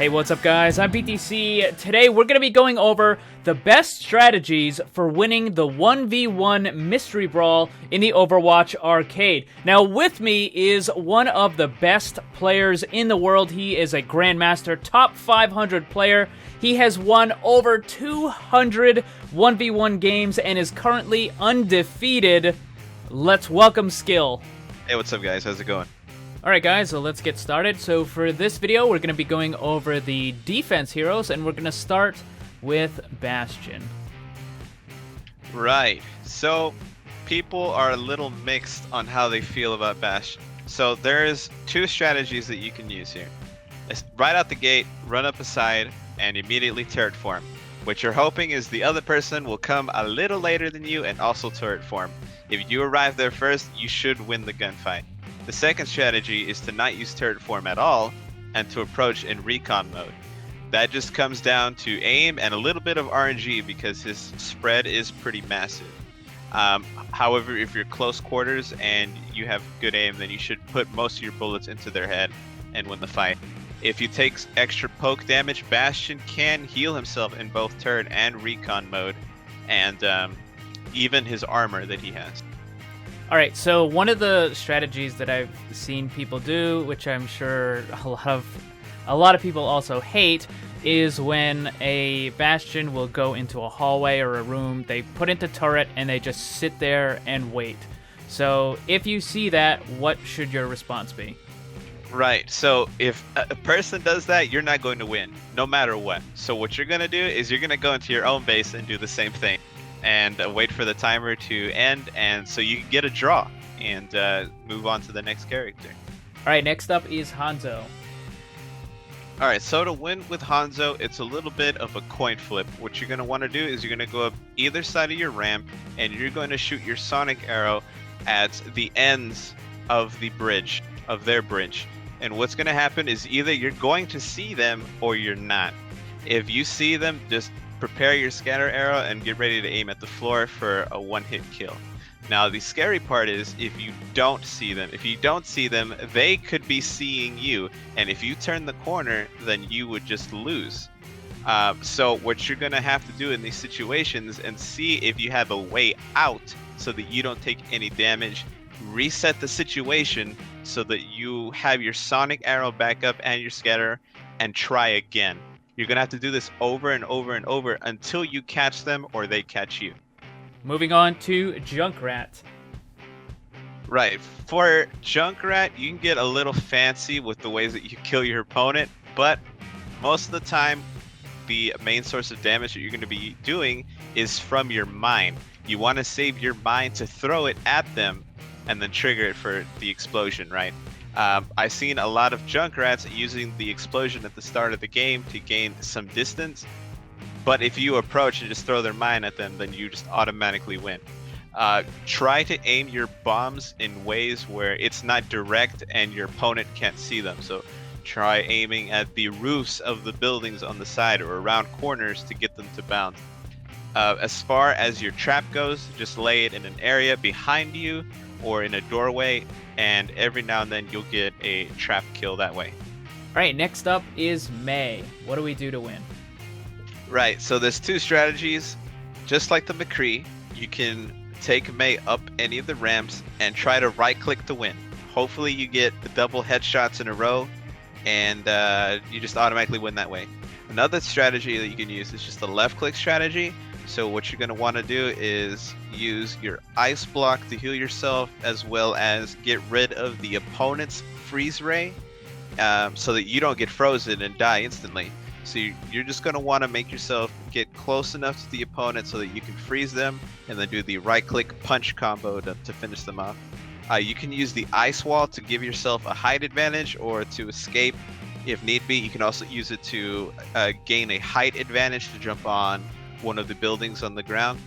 Hey, what's up guys? I'm BTC. Today we're going to be going over the best strategies for winning the 1v1 Mystery Brawl in the Overwatch arcade. Now with me is one of the best players in the world. He is a Grandmaster, top 500 player. He has won over 200 1v1 games and is currently undefeated. Let's welcome Skill. Hey, what's up guys? How's it going? Alright guys, so let's get started. So for this video, we're going to be going over the defense heroes, and we're going to start with Bastion. Right, so people are a little mixed on how they feel about Bastion. So there's two strategies that you can use here. Right out the gate, run up a side, and immediately turret form. What you're hoping is the other person will come a little later than you and also turret form. If you arrive there first, you should win the gunfight. The second strategy is to not use turret form at all and to approach in recon mode. That just comes down to aim and a little bit of RNG because his spread is pretty massive. However, if you're close quarters and you have good aim, then you should put most of your bullets into their head and win the fight. If you take extra poke damage, Bastion can heal himself in both turret and recon mode, and even his armor that he has. Alright, so one of the strategies that I've seen people do, which I'm sure a lot of people also hate, is when a Bastion will go into a hallway or a room, they put into turret, and they just sit there and wait. So if you see that, what should your response be? Right, so if a person does that, you're not going to win, no matter what. So what you're going to do is you're going to go into your own base and do the same thing. And wait for the timer to end, and so you can get a draw and move on to the next character. Alright, next up is Hanzo. Alright, so to win with Hanzo, it's a little bit of a coin flip. What you're going to want to do is you're going to go up either side of your ramp, and you're going to shoot your sonic arrow at the ends of the bridge, of their bridge. And what's going to happen is either you're going to see them or you're not. If you see them, just prepare your scatter arrow and get ready to aim at the floor for a one-hit kill. Now the scary part is if you don't see them. If you don't see them, they could be seeing you, and if you turn the corner, then you would just lose. So what you're gonna have to do in these situations and see if you have a way out so that you don't take any damage. Reset the situation so that you have your sonic arrow back up and your scatter, and try again. You're going to have to do this over and over and over until you catch them or they catch you. Moving on to Junkrat. Right. For Junkrat, you can get a little fancy with the ways that you kill your opponent, but most of the time, the main source of damage that you're going to be doing is from your mine. You want to save your mine to throw it at them and then trigger it for the explosion, right? I've seen a lot of Junkrats using the explosion at the start of the game to gain some distance, but if you approach and just throw their mine at them, then you just automatically win. Try to aim your bombs in ways where it's not direct and your opponent can't see them. So try aiming at the roofs of the buildings on the side or around corners to get them to bounce. As far as your trap goes, just lay it in an area behind you or in a doorway, and every now and then you'll get a trap kill that way. Alright, next up is Mei. What do we do to win? Right, so there's two strategies. Just like the McCree, you can take Mei up any of the ramps and try to right click to win. Hopefully you get the double headshots in a row, and you just automatically win that way. Another strategy that you can use is just the left click strategy. So what you're going to want to do is use your ice block to heal yourself, as well as get rid of the opponent's freeze ray so that you don't get frozen and die instantly. So you're just going to want to make yourself get close enough to the opponent so that you can freeze them and then do the right click punch combo to finish them off. You can use the ice wall to give yourself a height advantage or to escape if need be. You can also use it to gain a height advantage to jump on one of the buildings on the ground.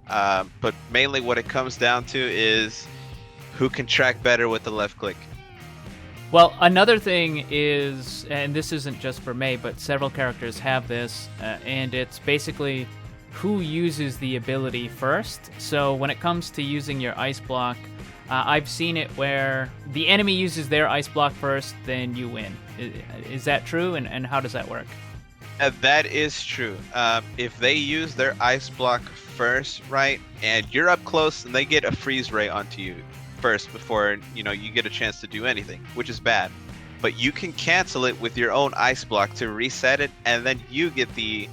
But mainly what it comes down to is who can track better with the left click. Well, another thing is, and this isn't just for Mei, but several characters have this, and it's basically who uses the ability first. So when it comes to using your ice block, I've seen it where the enemy uses their ice block first, then you win. Is that true, and how does that work? That is true. If they use their ice block first, right, and you're up close, and they get a freeze ray onto you first before you get a chance to do anything, which is bad. But you can cancel it with your own ice block to reset it, and then you get the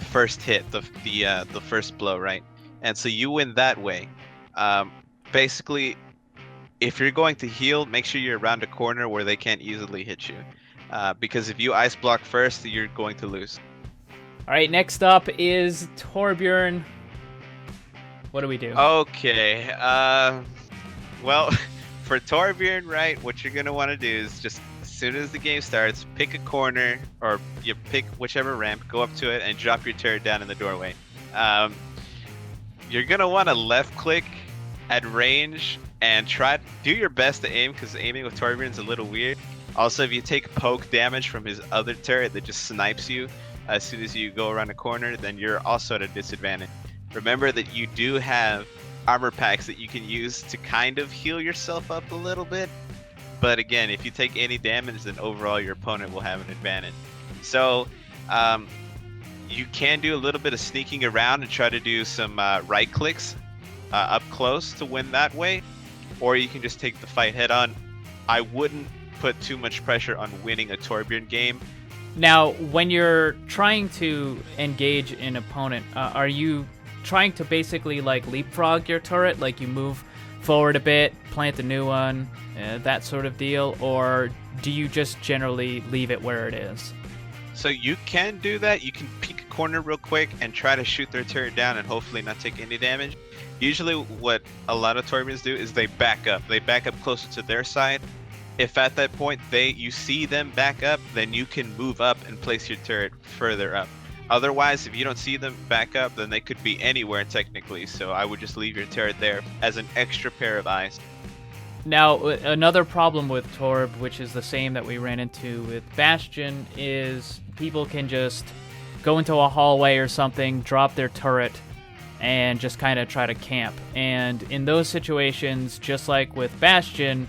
first hit, the first blow, right? And so you win that way. Basically, if you're going to heal, make sure you're around a corner where they can't easily hit you. Because if you ice block first, you're going to lose. All right, next up is Torbjorn. What do we do? Okay. Well, for Torbjorn, right, what you're going to want to do is just as soon as the game starts, pick a corner, or you pick whichever ramp, go up to it, and drop your turret down in the doorway. You're going to want to left click at range and try to do your best to aim, because aiming with Torbjorn is a little weird. Also, if you take poke damage from his other turret that just snipes you as soon as you go around a corner, then you're also at a disadvantage. Remember that you do have armor packs that you can use to kind of heal yourself up a little bit. But again, if you take any damage, then overall your opponent will have an advantage. So you can do a little bit of sneaking around and try to do some right clicks up close to win that way. Or you can just take the fight head on. I wouldn't put too much pressure on winning a Torbjorn game. Now, when you're trying to engage an opponent, are you trying to basically like leapfrog your turret, like you move forward a bit, plant a new one, that sort of deal, or do you just generally leave it where it is? So you can do that. You can peek a corner real quick and try to shoot their turret down and hopefully not take any damage. Usually what a lot of Torbjorns do is they back up. They back up closer to their side. If at that point you see them back up, then you can move up and place your turret further up. Otherwise, if you don't see them back up, then they could be anywhere technically. So I would just leave your turret there as an extra pair of eyes. Now, another problem with Torb, which is the same that we ran into with Bastion, is people can just go into a hallway or something, drop their turret, and just kind of try to camp. And in those situations, just like with Bastion,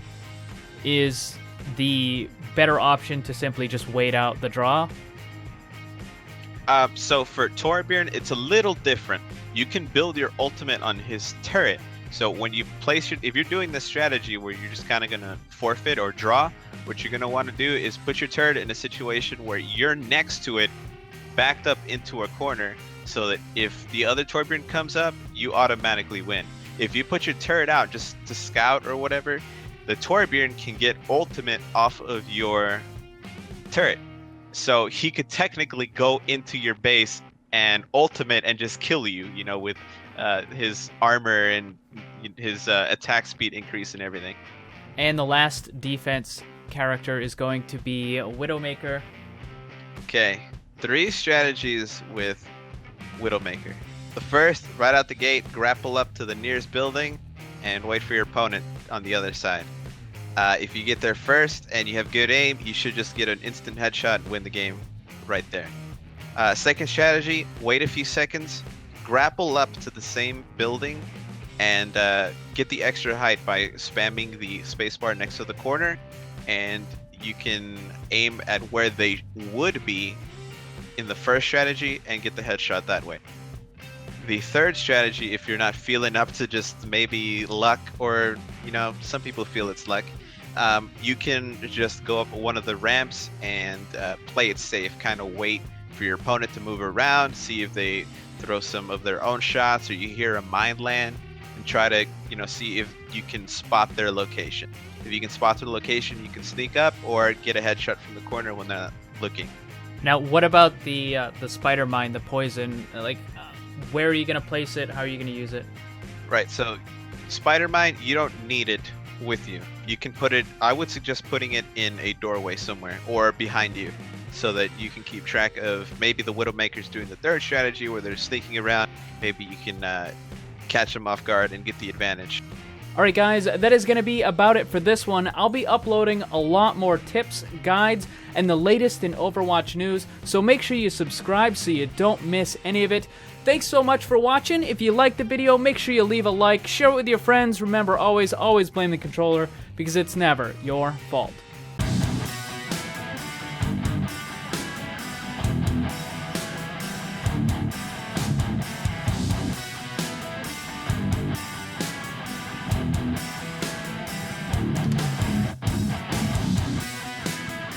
is the better option to simply just wait out the draw? So for Torbjorn, it's a little different. You can build your ultimate on his turret. So when you place if you're doing this strategy where you're just kind of going to forfeit or draw, what you're going to want to do is put your turret in a situation where you're next to it, backed up into a corner, so that if the other Torbjorn comes up, you automatically win. If you put your turret out just to scout or whatever, the Torbjorn can get ultimate off of your turret. So he could technically go into your base and ultimate and just kill you, with his armor and his attack speed increase and everything. And the last defense character is going to be Widowmaker. Okay, 3 strategies with Widowmaker. The first, right out the gate, grapple up to the nearest building and wait for your opponent on the other side. If you get there first and you have good aim, you should just get an instant headshot and win the game right there. Second strategy, wait a few seconds, grapple up to the same building, and get the extra height by spamming the spacebar next to the corner, and you can aim at where they would be in the first strategy and get the headshot that way. The third strategy, if you're not feeling up to just maybe luck, or some people feel it's luck, you can just go up one of the ramps and play it safe, kind of wait for your opponent to move around, see if they throw some of their own shots or you hear a mine land, and try to see if you can spot their location. If you can spot their location, you can sneak up or get a headshot from the corner when they're not looking. Now, what about the spider mine, the poison? Where are you going to place it? How are you going to use it? Right, so spider mine, you don't need it with you. You can put it, I would suggest putting it in a doorway somewhere or behind you, so that you can keep track of maybe the Widowmakers doing the third strategy where they're sneaking around. Maybe you can catch them off guard and get the advantage. Alright guys, that is going to be about it for this one. I'll be uploading a lot more tips, guides, and the latest in Overwatch news, so make sure you subscribe so you don't miss any of it. Thanks so much for watching. If you liked the video, make sure you leave a like, share it with your friends. Remember, always blame the controller, because it's never your fault.